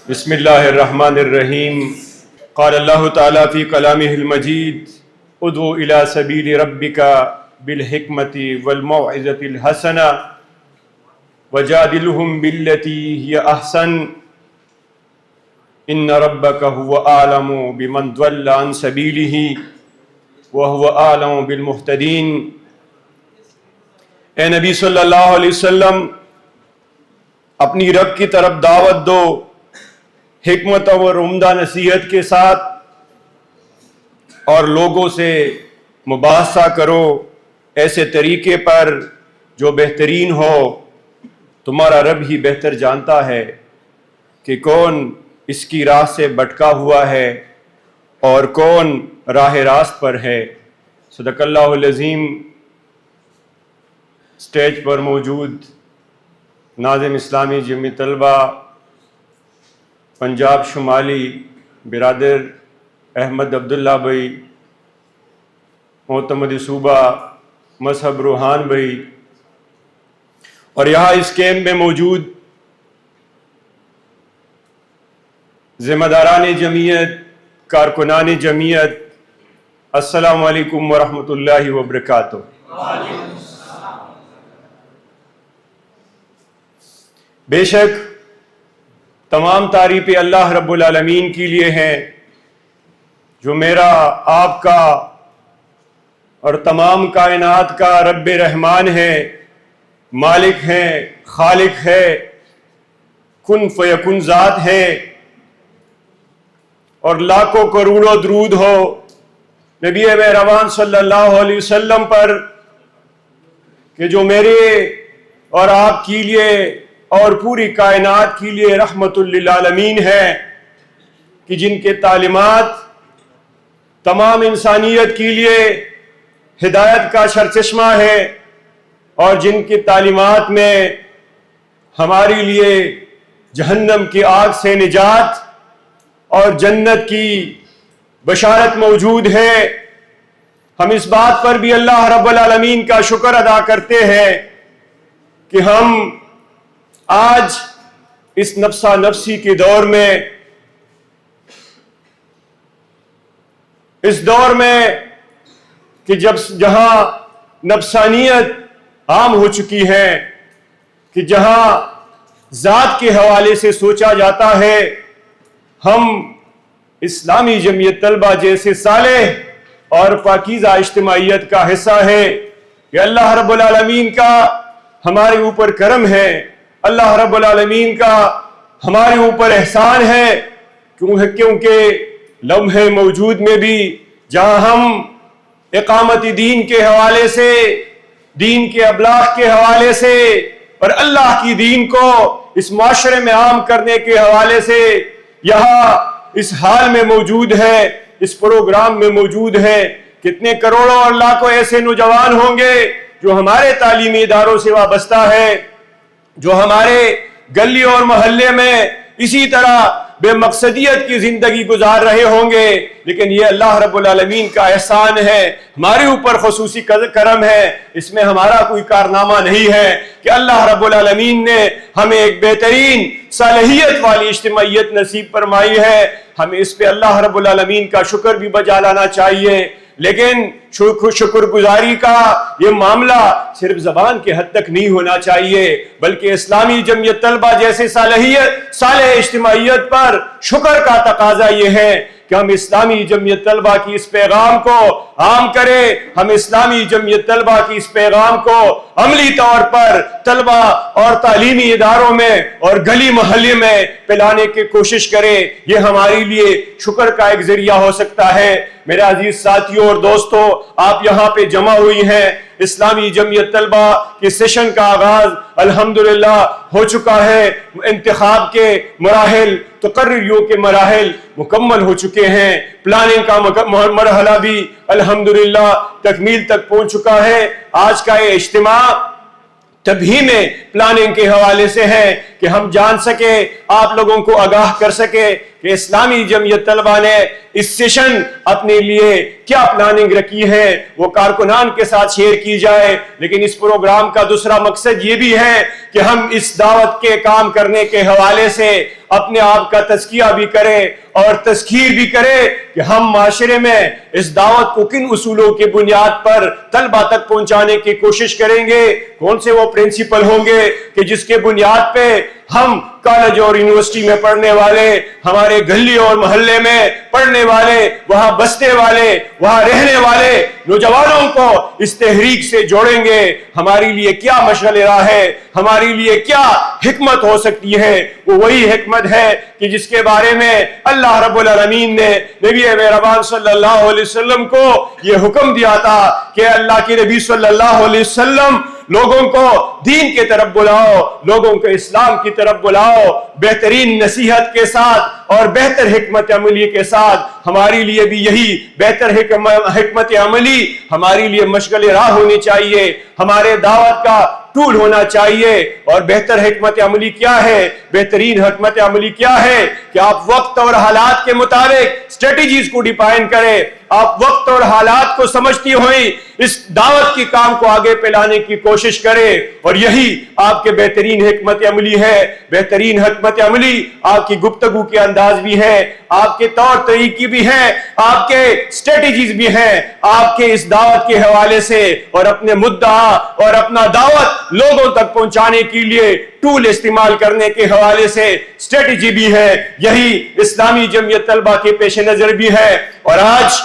بسم اللہ الرحمن الرحیم قال اللہ تعالیٰ فی کلامہ المجید ادعو الی سبیل ربک بالحکمت والموعظۃ الحسنہ وجادلہم باللتی ہی احسن ان ربک هو اعلم بمن ضل عن سبیلہ وهو اعلم بالمہتدین۔ اے نبی صلی اللہ علیہ وسلم، اپنی رب کی طرف دعوت دو حکمت اور عمدہ نصیحت کے ساتھ، اور لوگوں سے مباحثہ کرو ایسے طریقے پر جو بہترین ہو۔ تمہارا رب ہی بہتر جانتا ہے کہ کون اس کی راہ سے بھٹکا ہوا ہے اور کون راہ راست پر ہے۔ صدق اللہ العظیم۔ اسٹیج پر موجود ناظم اسلامی جمعیت طلبہ پنجاب شمالی برادر احمد عبداللہ بھائی، معتمد صوبہ مذہب روحان بھائی، اور یہاں اس کیمپ میں موجود ذمہ داران جمعیت، کارکنان جمعیت، السلام علیکم ورحمۃ اللہ وبرکاتہ۔ بے شک تمام تعریفیں اللہ رب العالمین کے لیے ہیں، جو میرا آپ کا اور تمام کائنات کا رب رحمان ہے، مالک ہے، خالق ہے، کن فیکن ذات ہے۔ اور لاکھوں کروڑوں درود ہو نبی مہربان صلی اللہ علیہ وسلم پر، کہ جو میرے اور آپ کے لیے اور پوری کائنات کے لیے رحمت للعالمین ہے، کہ جن کے تعلیمات تمام انسانیت کے لیے ہدایت کا سرچشمہ ہے، اور جن کی تعلیمات میں ہمارے لیے جہنم کی آگ سے نجات اور جنت کی بشارت موجود ہے۔ ہم اس بات پر بھی اللہ رب العالمین کا شکر ادا کرتے ہیں کہ ہم آج اس نفسا نفسی کے دور میں، اس دور میں کہ جہاں نفسانیت عام ہو چکی ہے، کہ جہاں ذات کے حوالے سے سوچا جاتا ہے، ہم اسلامی جمعیت طلبہ جیسے صالح اور پاکیزہ اجتماعیت کا حصہ ہے، کہ اللہ رب العالمین کا ہمارے اوپر کرم ہے، اللہ رب العالمین کا ہمارے اوپر احسان ہے، کیونکہ لمحے موجود میں بھی جہاں ہم اقامت دین کے حوالے سے، دین کے ابلاغ کے حوالے سے، اور اللہ کی دین کو اس معاشرے میں عام کرنے کے حوالے سے یہاں اس حال میں موجود ہے، اس پروگرام میں موجود ہے، کتنے کروڑوں اور لاکھوں ایسے نوجوان ہوں گے جو ہمارے تعلیمی اداروں سے وابستہ ہے، جو ہمارے گلی اور محلے میں اسی طرح بے مقصدیت کی زندگی گزار رہے ہوں گے، لیکن یہ اللہ رب العالمین کا احسان ہے، ہمارے اوپر خصوصی کرم ہے۔ اس میں ہمارا کوئی کارنامہ نہیں ہے کہ اللہ رب العالمین نے ہمیں ایک بہترین صلاحیت والی اجتماعیت نصیب فرمائی ہے۔ ہمیں اس پہ اللہ رب العالمین کا شکر بھی بجا لانا چاہیے، لیکن شکر گزاری کا یہ معاملہ صرف زبان کے حد تک نہیں ہونا چاہیے، بلکہ اسلامی جمعیت طلبہ جیسے صالح اجتماعیت پر شکر کا تقاضا یہ ہے کہ ہم اسلامی جمعیت طلبہ کی اس پیغام کو عام کریں، ہم اسلامی جمعیت طلبہ کی اس پیغام کو عملی طور پر طلبہ اور تعلیمی اداروں میں اور گلی محلے میں پھیلانے کی کوشش کریں۔ یہ ہمارے لیے شکر کا ایک ذریعہ ہو سکتا ہے۔ میرے عزیز ساتھیوں اور دوستوں، آپ یہاں پہ جمع ہوئی ہیں، اسلامی جمعیت طلبہ کے سیشن کا آغاز الحمدللہ ہو چکا ہے، انتخاب کے مراحل، تقرریوں کے مراحل مکمل ہو چکے ہیں، پلاننگ کا مرحلہ بھی الحمدللہ تکمیل تک پہنچ چکا ہے۔ آج کا یہ اجتماع تبھی میں پلاننگ کے حوالے سے ہے کہ ہم جان سکے، آپ لوگوں کو آگاہ کر سکے کہ اسلامی جمعیت طلبہ نے اس سیشن اپنے لیے کیا پلاننگ رکھی ہے وہ کارکنان کے ساتھ شیئر کی جائے. لیکن اس پروگرام کا دوسرا مقصد یہ بھی ہے کہ ہم اس دعوت کے کام کرنے کے حوالے سے اپنے آپ کا تزکیہ بھی کریں اور تذکیر بھی کریں کہ ہم معاشرے میں اس دعوت کو کن اصولوں کی بنیاد پر طلبہ تک پہنچانے کی کوشش کریں گے. کون سے وہ پرنسپل ہوں گے کہ جس کے بنیاد پہ ہم کالج اور یونیورسٹی میں پڑھنے والے, ہمارے گلی اور محلے میں پڑھنے والے, وہاں بستے والے, وہاں رہنے والے نوجوانوں کو اس تحریک سے جوڑیں گے. ہماری لیے کیا مشعل راہ ہے, ہماری لیے کیا حکمت ہو سکتی ہے. وہ وہی حکمت ہے کہ جس کے بارے میں اللہ رب العالمین نے نبی مہربان صلی اللہ علیہ وسلم کو یہ حکم دیا تھا کہ اللہ کے نبی صلی اللہ علیہ وسلم لوگوں کو دین کی طرف بلاؤ, لوگوں کو اسلام کی طرف بلاؤ, بہترین نصیحت کے ساتھ اور بہتر حکمت عملی کے ساتھ. ہماری لیے بھی یہی بہتر حکمت عملی ہماری لیے مشغل راہ ہونی چاہیے, ہمارے دعوت کا ٹول ہونا چاہیے. اور بہتر حکمت عملی کیا ہے, بہترین حکمت عملی کیا ہے کہ آپ وقت اور حالات کے مطابق اسٹریٹجیز کو ڈیفائن کریں, آپ وقت اور حالات کو سمجھتی ہوئی اس دعوت کی کام کو آگے پھیلانے کی کوشش کریں. اور یہی آپ کے بہترین حکمت عملی ہے. بہترین حکمت عملی آپ کی گفتگو کے انداز بھی ہے, آپ کے طور طریقے بھی ہیں, آپ کے اسٹریٹجیز بھی ہیں, آپ کے اس دعوت کے حوالے سے اور اپنے مدعا اور اپنا دعوت لوگوں تک پہنچانے کے لیے ٹول استعمال کرنے کے حوالے سے اسٹریٹجی بھی ہے. یہی اسلامی جمعیت طلبہ کے پیش نظر بھی ہے. اور آج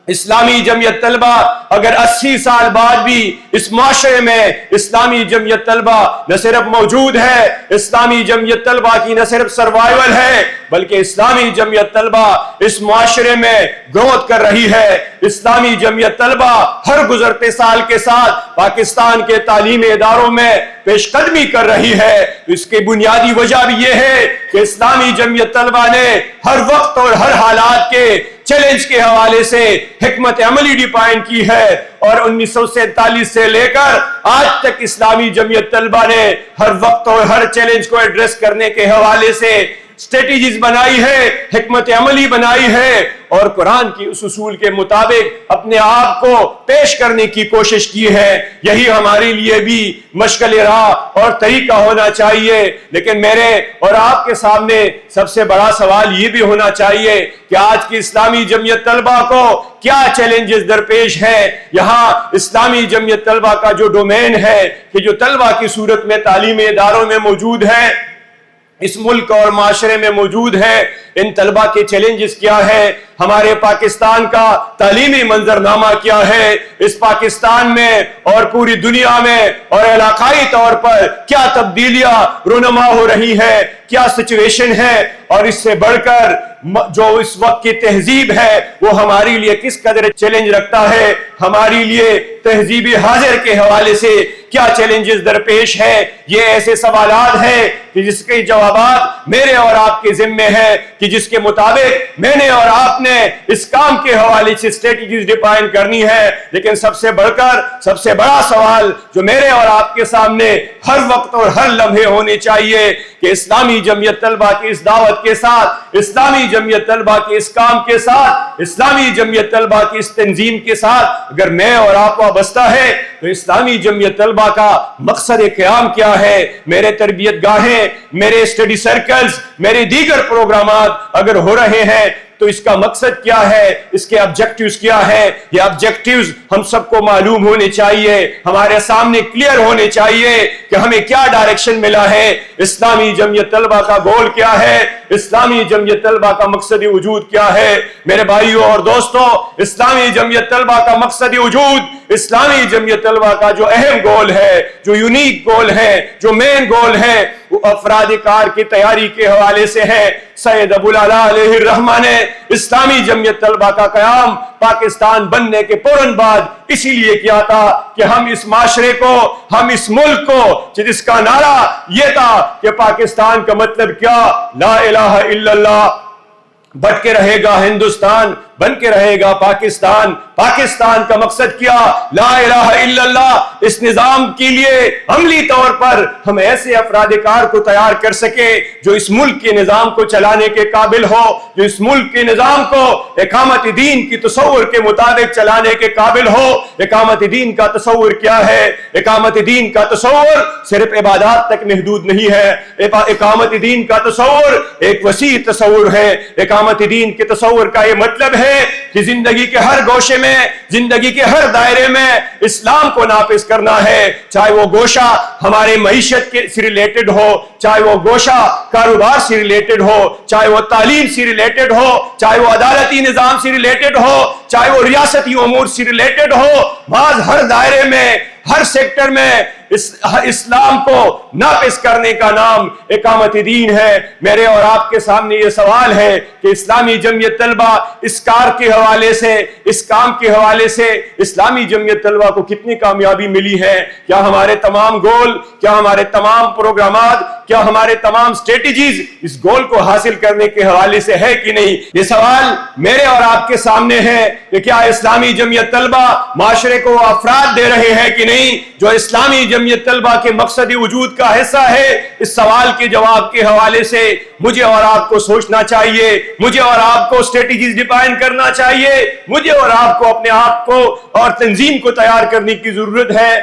اسلامی جمعیت طلبہ اگر 80 سال بعد بھی اس معاشرے میں اسلامی جمعیت طلبہ نہ صرف موجود ہے, اسلامی جمعیت طلبہ کی نہ صرف سروائیول ہے بلکہ اسلامی جمعیت طلبہ اس معاشرے میں گروتھ کر رہی ہے. اسلامی جمعیت طلبہ ہر گزرتے سال کے ساتھ پاکستان کے تعلیمی اداروں میں پیش قدمی کر رہی ہے. اس کی بنیادی وجہ بھی یہ ہے کہ اسلامی جمعیت طلبہ نے ہر وقت اور ہر حالات کے چیلنج کے حوالے سے حکمت عملی ڈیفائن کی ہے. اور 1947 سے لے کر آج تک اسلامی جمعیت طلبہ نے ہر وقت اور ہر چیلنج کو ایڈریس کرنے کے حوالے سے اسٹریٹجیز بنائی ہے, حکمت عملی بنائی ہے اور قرآن کی اس اصول کے مطابق اپنے آپ کو پیش کرنے کی کوشش کی ہے. یہی ہمارے لیے بھی مشغل راہ اور طریقہ ہونا چاہیے. لیکن میرے اور آپ کے سامنے سب سے بڑا سوال یہ بھی ہونا چاہیے کہ آج کی اسلامی جمعیت طلبہ کو کیا چیلنجز درپیش ہے. یہاں اسلامی جمعیت طلبہ کا جو ڈومین ہے کہ جو طلبہ کی صورت میں تعلیمی اداروں میں موجود ہے, اس ملک اور معاشرے میں موجود ہے, ان طلبہ کے چیلنجز کیا ہے, ہمارے پاکستان کا تعلیمی منظرنامہ کیا ہے, اس پاکستان میں اور پوری دنیا میں اور علاقائی طور پر کیا تبدیلیاں رونما ہو رہی ہے, کیا سچویشن ہے, اور اس سے بڑھ کر جو اس وقت کی تہذیب ہے وہ ہماری لیے کس قدر چیلنج رکھتا ہے. ہماری لیے تہذیب حاضر کے حوالے سے کیا چیلنجز درپیش ہے. یہ ایسے سوالات ہیں کہ جس کے جوابات میرے اور آپ کے ذمے ہیں کہ جس کے مطابق میں نے اور آپ نے اس کام کے حوالے سے اسٹریٹجیز ڈیفائن کرنی ہے. لیکن سب سے بڑھ کر سب سے بڑا سوال جو میرے اور آپ کے سامنے ہر وقت اور ہر لمحے ہونے چاہیے کہ اسلامی جمعیت طلبہ کی اس دعوت کے ساتھ, اسلامی جمعیت طلبہ کے اس کام کے ساتھ, اسلامی جمعیت طلبہ کی اس تنظیم کے ساتھ اگر میں اور آپ وابستہ ہے تو اسلامی جمعیت طلبہ کا مقصد قیام کیا ہے. میرے تربیت گاہیں, میرے اسٹڈی سرکلز, میرے دیگر پروگرامات اگر ہو رہے ہیں تو اس کا مقصد کیا ہے, اس کے آبجیکٹیوز کیا ہے. یہ آبجیکٹیوز ہم سب کو معلوم ہونے چاہیے, ہمارے سامنے کلیئر ہونے چاہیے کہ ہمیں کیا ڈائریکشن ملا ہے. اسلامی جمعیت طلبہ کا گول کیا ہے, اسلامی جمعیت طلبہ کا مقصد وجود کیا ہے. میرے بھائیوں اور دوستوں, اسلامی جمعیت طلبہ کا مقصد وجود, اسلامی جمعیت طلبہ کا جو اہم گول ہے, جو یونیک گول ہے, جو مین گول ہے, وہ افراد کار کی تیاری کے حوالے سے ہے. سید ابو العلا علیہ الرحمہ نے اسلامی جمعیت طلبہ کا قیام پاکستان بننے کے فوراً بعد اسی لیے کیا تھا کہ ہم اس معاشرے کو, ہم اس ملک کو, جس کا نعرہ یہ تھا کہ پاکستان کا مطلب کیا, لا الہ الا اللہ, بٹ کے رہے گا ہندوستان, بن کے رہے گا پاکستان. پاکستان کا مقصد کیا؟ لا الہ الا اللہ. اس نظام کے لیے عملی طور پر ہم ایسے افراد کار کو تیار کر سکے جو اس ملک کے نظام کو چلانے کے قابل ہو, جو اس ملک کے نظام کو اقامت دین کی تصور کے مطابق چلانے کے قابل ہو. اقامت دین کا تصور کیا ہے؟ اقامت دین کا تصور صرف عبادات تک محدود نہیں ہے. اقامت دین کا تصور ایک وسیع تصور ہے. اقامت دین کے تصور کا یہ مطلب ہے کہ زندگی کے ہر گوشے میں, زندگی کے ہر دائرے میں اسلام کو نافذ کرنا ہے. چاہے وہ گوشہ ہمارے معیشت کے سے ریلیٹڈ ہو, چاہے وہ گوشہ کاروبار سے ریلیٹڈ ہو, چاہے وہ تعلیم سے ریلیٹڈ ہو, چاہے وہ عدالتی نظام سے ریلیٹڈ ہو, چاہے وہ ریاستی امور سے ریلیٹڈ ہو. بعض ہر دائرے میں, ہر سیکٹر میں اسلام کو نافذ کرنے کا نام اقامت دین ہے. میرے اور آپ کے سامنے یہ سوال ہے کہ اسلامی جمعیت طلبہ اس کار کے حوالے سے, اس کام کے حوالے سے اسلامی جمعیت طلبہ کو کتنی کامیابی ملی ہے؟ کیا ہمارے تمام گول, کیا ہمارے تمام پروگرامات, کیا ہمارے تمام اسٹریٹجیز اس گول کو حاصل کرنے کے حوالے سے ہے کہ نہیں؟ یہ سوال میرے اور آپ کے سامنے ہے کہ کیا اسلامی جمعیت طلبہ معاشرے کو افراد دے رہے ہیں کہ نہیں جو اسلامی جمعیت طلبہ کے مقصد وجود کا حصہ ہے؟ اس سوال کے جواب کے حوالے سے مجھے اور آپ کو سوچنا چاہیے, مجھے اور آپ کو اسٹریٹجیز ڈیفائن کرنا چاہیے, مجھے اور آپ کو اپنے آپ کو اور تنظیم کو تیار کرنے کی ضرورت ہے.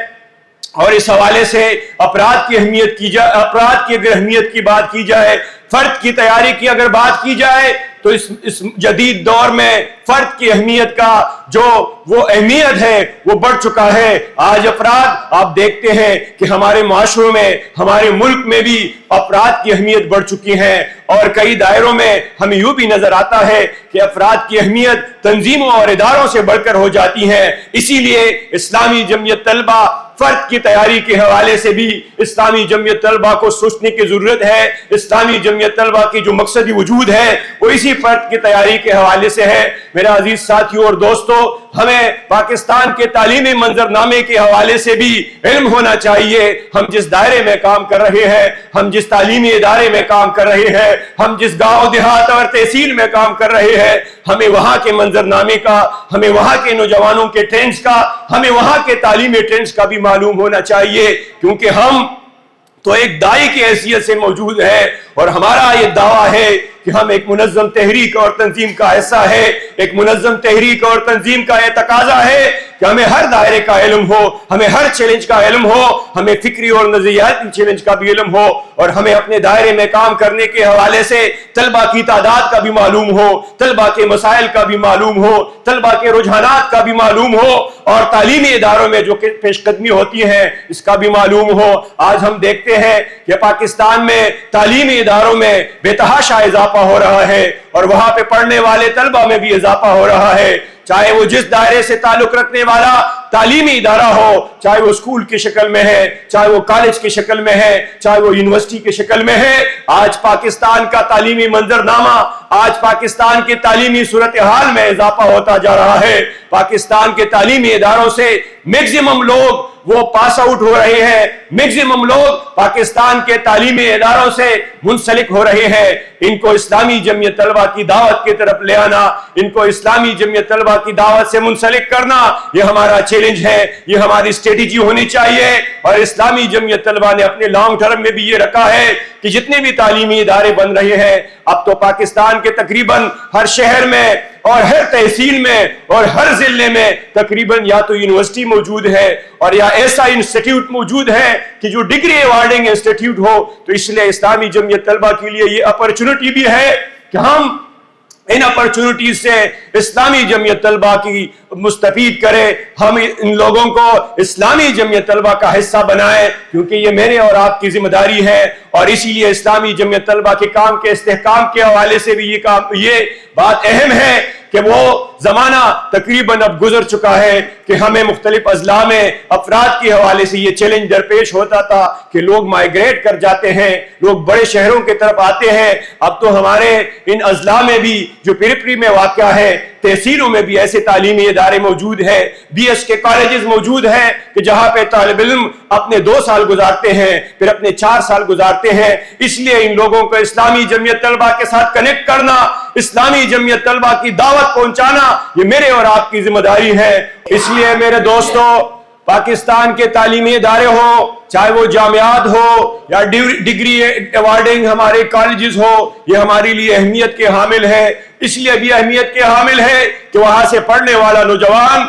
اور اس حوالے سے افراد کی اہمیت کی جائے, افراد کی اگر اہمیت کی بات کی جائے, فرد کی تیاری کی اگر بات کی جائے تو اس جدید دور میں فرد کی اہمیت کا جو وہ اہمیت ہے وہ بڑھ چکا ہے. آج افراد, آپ دیکھتے ہیں کہ ہمارے معاشروں میں, ہمارے ملک میں بھی افراد کی اہمیت بڑھ چکی ہے, اور کئی دائروں میں ہمیں یوں بھی نظر آتا ہے کہ افراد کی اہمیت تنظیموں اور اداروں سے بڑھ کر ہو جاتی ہے. اسی لیے اسلامی جمعیت طلبہ فرد کی تیاری کے حوالے سے بھی اسلامی جمعیت طلبہ کو سوچنے کی ضرورت ہے. اسلامی جمعیت طلبہ کی جو مقصدی وجود ہے وہ اسی فرد کی تیاری کے حوالے سے ہے. میرے عزیز ساتھیوں اور دوستو, ہمیں پاکستان کے تعلیمی منظرنامے کے حوالے سے بھی علم ہونا چاہیے. ہم جس دائرے میں کام کر رہے ہیں, ہم جس تعلیمی ادارے میں کام کر رہے ہیں, ہم جس گاؤں دیہات اور تحصیل میں کام کر رہے ہیں, ہمیں وہاں کے منظرنامے کا, ہمیں وہاں کے نوجوانوں کے ٹرینڈز کا, ہمیں وہاں کے تعلیمی ٹرینڈز کا بھی معلوم ہونا چاہیے. کیونکہ ہم تو ایک داعی کی حیثیت سے موجود ہے, اور ہمارا یہ دعویٰ ہے کہ ہم ایک منظم تحریک اور تنظیم کا حصہ ہے. ایک منظم تحریک اور تنظیم کا یہ تقاضا ہے کہ ہمیں ہر دائرے کا علم ہو, ہمیں ہر چیلنج کا علم ہو, ہمیں فکری اور نظریاتی چیلنج کا بھی علم ہو, اور ہمیں اپنے دائرے میں کام کرنے کے حوالے سے طلبہ کی تعداد کا بھی معلوم ہو, طلبہ کے مسائل کا بھی معلوم ہو, طلبہ کے رجحانات کا بھی معلوم ہو, اور تعلیمی اداروں میں جو پیش قدمی ہوتی ہے اس کا بھی معلوم ہو. آج ہم دیکھتے ہیں کہ پاکستان میں تعلیمی اداروں میں بے تحاشا اضافہ ہو رہا ہے, اور وہاں پہ پڑھنے والے طلبہ میں بھی اضافہ ہو رہا ہے. چاہے وہ جس دائرے سے تعلق رکھنے والا تعلیمی ادارہ ہو, چاہے وہ اسکول کی شکل میں ہے, چاہے وہ کالج کی شکل میں ہے, چاہے وہ یونیورسٹی کی شکل میں ہے, آج پاکستان کا تعلیمی منظرنامہ, آج پاکستان کی تعلیمی صورتحال میں اضافہ ہوتا جا رہا ہے. پاکستان کے تعلیمی اداروں سے میکسیمم لوگ وہ پاس آؤٹ ہو رہے ہیں, میکسیمم لوگ پاکستان کے تعلیمی اداروں سے منسلک ہو رہے ہیں. ان کو اسلامی جمعیت طلبہ کی دعوت کی طرف لے آنا, ان کو اسلامی جمعیت طلبہ کی دعوت سے منسلک کرنا, یہ ہمارا چیلنج ہے, یہ ہماری اسٹریٹجی ہونی چاہیے. اور اسلامی جمعیت طلبہ نے اپنے لانگ ٹرم میں بھی یہ رکھا ہے کہ جتنے بھی تعلیمی ادارے بن رہے ہیں, اب تو پاکستان کے تقریباً ہر شہر میں اور ہر تحصیل میں اور ہر ضلع میں تقریباً یا تو یونیورسٹی موجود ہے اور یا ایسا انسٹیٹیوٹ موجود ہے کہ جو ڈگری ایوارڈنگ انسٹیٹیوٹ ہو. تو اس لیے اسلامی جمعیت طلبہ کے لیے یہ اپرچونٹی بھی ہے کہ ہم ان اپرچونٹیز سے اسلامی جمعیت طلبہ کی مستفید کریں, ہم ان لوگوں کو اسلامی جمعیت طلبہ کا حصہ بنائیں, کیونکہ یہ میرے اور آپ کی ذمہ داری ہے. اور اسی لیے اسلامی جمعیت طلبہ کے کام کے استحکام کے حوالے سے بھی یہ بات اہم ہے کہ وہ زمانہ تقریباً اب گزر چکا ہے کہ ہمیں مختلف اضلاع میں افراد کے حوالے سے یہ چیلنج درپیش ہوتا تھا کہ لوگ مائیگریٹ کر جاتے ہیں، لوگ بڑے شہروں کی طرف آتے ہیں۔ اب تو ہمارے ان اضلاع میں بھی جو پیریفری میں واقع ہے، تحصیلوں میں بھی ایسے تعلیمی ادارے موجود ہیں، بی ایس کے کالجز موجود ہیں کہ جہاں پہ طالب علم اپنے 2 سال گزارتے ہیں، پھر اپنے 4 سال گزارتے ہیں۔ اس لیے ان لوگوں کو اسلامی جمعیت طلبہ کے ساتھ کنیکٹ کرنا، اسلامی جمعیت طلبہ کی دعوت پہنچانا، یہ میرے اور آپ کی ذمہ داری ہے۔ اس لیے میرے دوستو، پاکستان کے تعلیمی ادارے ہو، چاہے وہ جامعات ہو یا ڈگری ایوارڈنگ ہمارے کالجز ہو، یہ ہمارے لیے اہمیت کے حامل ہے۔ اس لیے بھی اہمیت کے حامل ہے کہ وہاں سے پڑھنے والا نوجوان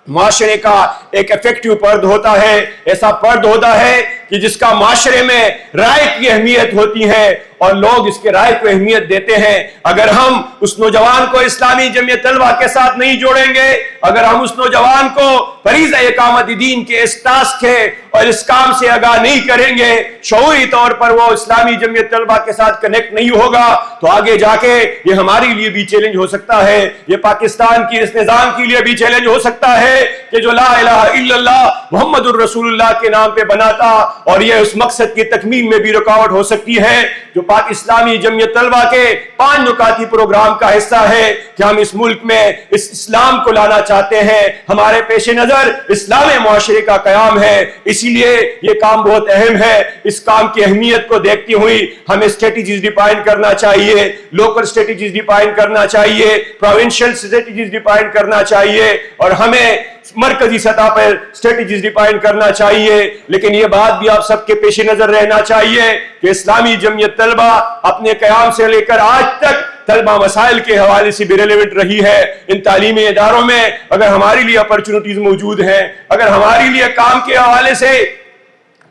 معاشرے کا ایک ایفیکٹو فرد ہوتا ہے، ایسا فرد ہوتا ہے کہ جس کا معاشرے میں رائے کی اہمیت ہوتی ہے اور لوگ اس کے رائے کو اہمیت دیتے ہیں۔ اگر ہم اس نوجوان کو اسلامی جمعیت طلبہ کے ساتھ نہیں جوڑیں گے، اگر ہم اس نوجوان کو فریضہ اقامت دین کے اس ٹاسک کے اور اس کام سے آگاہ نہیں کریں گے، شعوری طور پر وہ اسلامی جمعیت طلبہ کے ساتھ کنیکٹ نہیں ہوگا، تو آگے جا کے یہ ہمارے لیے بھی چیلنج ہو سکتا ہے، یہ پاکستان کی اس نظام کے لیے بھی چیلنج ہو سکتا ہے کہ جو لا الہ الا اللہ محمد الرسول اللہ کے نام پہ بنا تھا، اور یہ اس مقصد کی تکمیل میں بھی رکاوٹ ہو سکتی ہے۔ جو اسلامی جمعیت طلبہ کے 5 نکاتی پروگرام کا حصہ ہے کہ ہم اس ملک میں اس اسلام کو لانا چاہتے ہیں، ہمارے پیش نظر اسلام معاشرے کا قیام ہے، اسی لیے یہ کام بہت اہم ہے۔ اس کام کی اہمیت کو دیکھتی ہوئی ہمیں اسٹریٹجیز ڈیفائن کرنا چاہیے، لوکل اسٹریٹجیز ڈیفائن کرنا چاہیے، پروونشل اسٹریٹجیز ڈیفائن کرنا چاہیے، اور ہمیں مرکزی سطح پر اسٹریٹجیز ڈیفائن کرنا چاہیے۔ لیکن یہ بات بھی آپ سب کے پیش نظر رہنا چاہیے کہ اسلامی جمعیت طلبہ اپنے قیام سے لے کر آج تک طلبہ مسائل کے حوالے سے بھی ریلیونٹ رہی ہے۔ ان تعلیمی اداروں میں اگر ہمارے لیے اپرچونٹیز موجود ہیں، اگر ہمارے لیے کام کے حوالے سے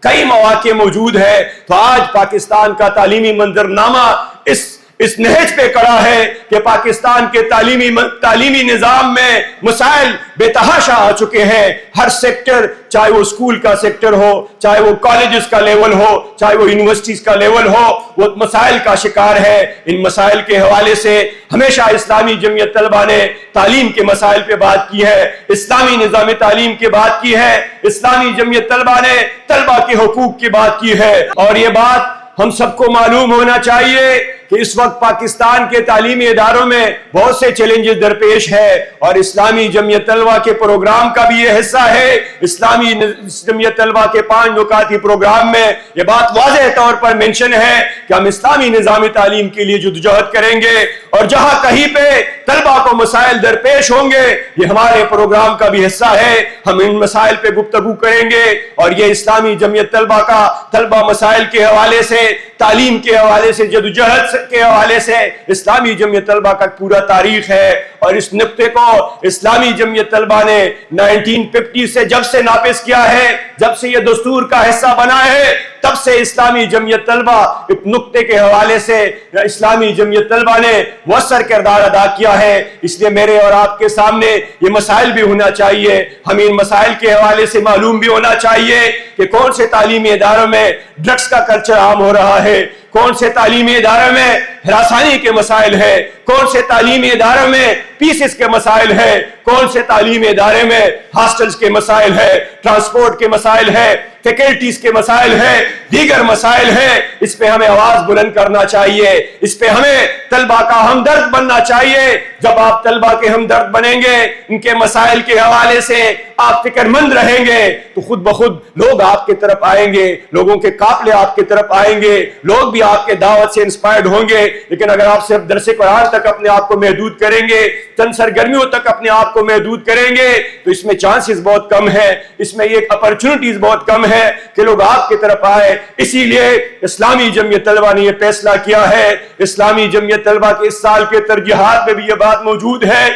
کئی مواقع موجود ہے، تو آج پاکستان کا تعلیمی منظرنامہ اس نہج پہ کڑا ہے کہ پاکستان کے تعلیمی نظام میں مسائل بے تحاشا آ چکے ہیں۔ ہر سیکٹر، چاہے وہ اسکول کا سیکٹر ہو، چاہے وہ کالجز کا لیول ہو، چاہے وہ یونیورسٹیز کا لیول ہو، وہ مسائل کا شکار ہے۔ ان مسائل کے حوالے سے ہمیشہ اسلامی جمعیت طلبہ نے تعلیم کے مسائل پہ بات کی ہے، اسلامی نظام تعلیم کی بات کی ہے، اسلامی جمعیت طلبہ نے طلبہ کے حقوق کی بات کی ہے۔ اور یہ بات ہم سب کو معلوم ہونا چاہیے کہ اس وقت پاکستان کے تعلیمی اداروں میں بہت سے چیلنجز درپیش ہے، اور اسلامی جمعیت طلبہ کے پروگرام کا بھی یہ حصہ ہے۔ اسلامی جمعیت طلبہ کے 5 نکاتی پروگرام میں یہ بات واضح طور پر منشن ہے کہ ہم اسلامی نظام تعلیم کے لیے جدوجہد کریں گے، اور جہاں کہیں پہ طلبہ کو مسائل درپیش ہوں گے، یہ ہمارے پروگرام کا بھی حصہ ہے، ہم ان مسائل پہ گفتگو کریں گے۔ اور یہ اسلامی جمعیت طلبہ کا طلبہ مسائل کے حوالے سے، تعلیم کے حوالے سے، جدوجہد کے حوالے سے اسلامی جمعیت طلبہ کا پورا تاریخ ہے۔ اور اس نقطے کو اسلامی جمعیت طلبہ نے 1950 سے جب سے نافذ کیا ہے، جب سے یہ دستور کا حصہ بنا ہے، تب سے اسلامی جمعیت طلبہ اس نقطے کے حوالے سے اسلامی جمعیت طلبہ نے مؤثر کردار ادا کیا ہے۔ اس لیے میرے اور آپ کے سامنے یہ مسائل بھی ہونا چاہیے، ہمیں ان مسائل کے حوالے سے معلوم بھی ہونا چاہیے کہ کون سے تعلیمی اداروں میں ڈرگس کا کلچر عام ہو رہا ہے، کون سے تعلیمی اداروں میں ہراسانی کے مسائل ہے، کون سے تعلیمی اداروں میں پیسز کے مسائل ہے، کون سے تعلیمی ادارے میں ہاسٹلز کے مسائل ہے، ٹرانسپورٹ کے مسائل ہے، فیکلٹیز کے مسائل ہے، دیگر مسائل ہیں۔ اس پہ ہمیں آواز بلند کرنا چاہیے، اس پہ ہمیں طلبہ کا ہمدرد بننا چاہیے۔ جب آپ طلبہ کے ہمدرد بنیں گے، ان کے مسائل کے حوالے سے آپ فکر مند رہیں گے، تو خود بخود لوگ آپ کی طرف آئیں گے، لوگوں کے قافلے آپ کی طرف آئیں گے، لوگ بھی آپ کے دعوت سے انسپائرڈ ہوں گے۔ لیکن اگر آپ صرف درس قرآن تک اپنے آپ کو محدود کریں گے، چند سرگرمیوں تک اپنے آپ کو محدود کریں گے، تو اس میں چانسز بہت کم ہے، اس میں یہ اپرچونٹیز بہت کم ہے کہ لوگ آپ کی طرف آئے۔ اسی لیے اسلامی جمعیت طلبہ نے یہ فیصلہ کیا ہے، اسلامی جمعیت طلبہ کے اس سال کے ترجیحات میں بھی یہ بات موجود ہے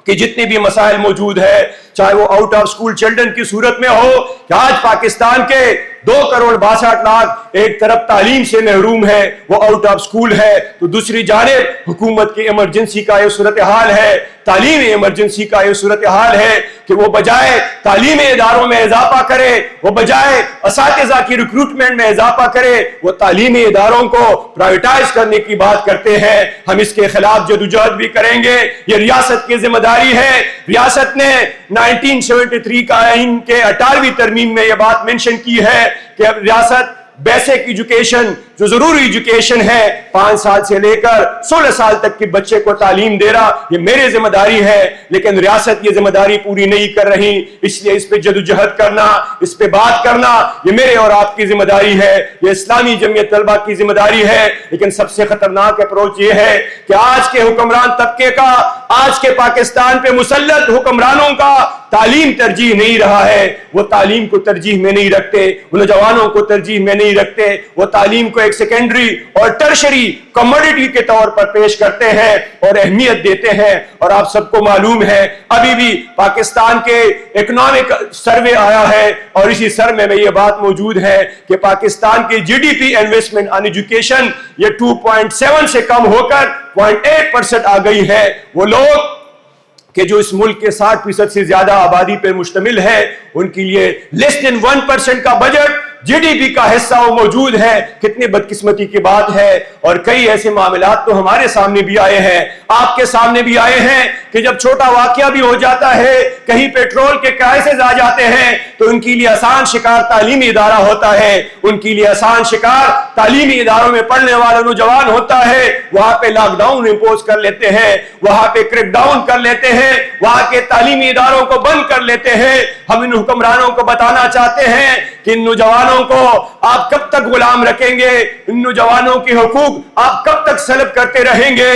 کہ جتنے بھی مسائل موجود ہے، چاہے وہ آؤٹ آف سکول چلڈرن کی صورت میں ہو، کہ آج پاکستان کے 2,62,00,000 ایک طرف تعلیم سے محروم ہے, وہ آؤٹ آف سکول ہے, تو دوسری جانب حکومت کی ایمرجنسی کا یہ صورتحال ہے, تعلیمی ایمرجنسی کا یہ صورتحال ہے کہ وہ بجائے تعلیمی اداروں میں اضافہ کرے, وہ بجائے اساتذہ کی ریکروٹمنٹ میں اضافہ کرے, وہ تعلیمی اداروں کو پرائیویٹائز کرنے کی بات کرتے ہیں. ہم اس کے خلاف جدوجہد بھی کریں گے, یہ ریاست کی ذمہ داری ہے. ریاست نے 1973 کا آئین کے 18ویں ترمیم میں یہ بات منشن کی ہے کہ اب ریاست بیسک ایجوکیشن, جو ضروری ایجوکیشن ہے, 5 سال سے لے کر 16 سال تک کے بچے کو تعلیم دے رہا, یہ میرے ذمہ داری ہے. لیکن ریاست یہ ذمہ داری پوری نہیں کر رہی, اس لیے اس پہ جدوجہد کرنا, اس پہ بات کرنا, یہ میرے اور آپ کی ذمہ داری ہے, یہ اسلامی جمعیت طلبہ کی ذمہ داری ہے. لیکن سب سے خطرناک اپروچ یہ ہے کہ آج کے حکمران طبقے کا, آج کے پاکستان پہ مسلط حکمرانوں کا تعلیم ترجیح نہیں رہا ہے. وہ تعلیم کو ترجیح میں نہیں رکھتے, وہ نوجوانوں کو ترجیح میں نہیں رکھتے, وہ تعلیم کو ایک سیکنڈری اور ٹرشری کموڈٹی کے طور پر پیش کرتے ہیں اور اہمیت دیتے ہیں. اور آپ سب کو معلوم ہے ابھی بھی پاکستان کے اکنامک سروے آیا ہے, اور اسی سروے میں یہ بات موجود ہے کہ پاکستان کی G D P investment on education یہ 2.7 سے کم ہو کر 0.8% آ گئی ہے. وہ لوگ کہ جو اس ملک کے 60% سے زیادہ آبادی پر مشتمل ہے, ان کے لیے لیس دین 1% کا بجٹ جی ڈی پی کا حصہ وہ موجود ہے. کتنی بدقسمتی کی بات ہے. اور کئی ایسے معاملات تو ہمارے سامنے بھی آئے ہیں, آپ کے سامنے بھی آئے ہیں کہ جب چھوٹا واقعہ بھی ہو جاتا ہے, کہیں پیٹرول کے کرائسز آ جاتے ہیں, تو ان کے لیے آسان شکار تعلیمی ادارہ ہوتا ہے, ان کے لیے آسان شکار تعلیمی اداروں میں پڑھنے والا نوجوان ہوتا ہے. وہاں پہ لاک ڈاؤن امپوز کر لیتے ہیں, وہاں پہ کریک ڈاؤن کر لیتے ہیں, وہاں کے تعلیمی اداروں کو بند کر لیتے ہیں. ہم ان حکمرانوں کو بتانا چاہتے ہیں کہ ان نوجوانوں کو آپ کب تک غلام رکھیں گے, ان نوجوانوں کے حقوق آپ کب تک سلب کرتے رہیں گے.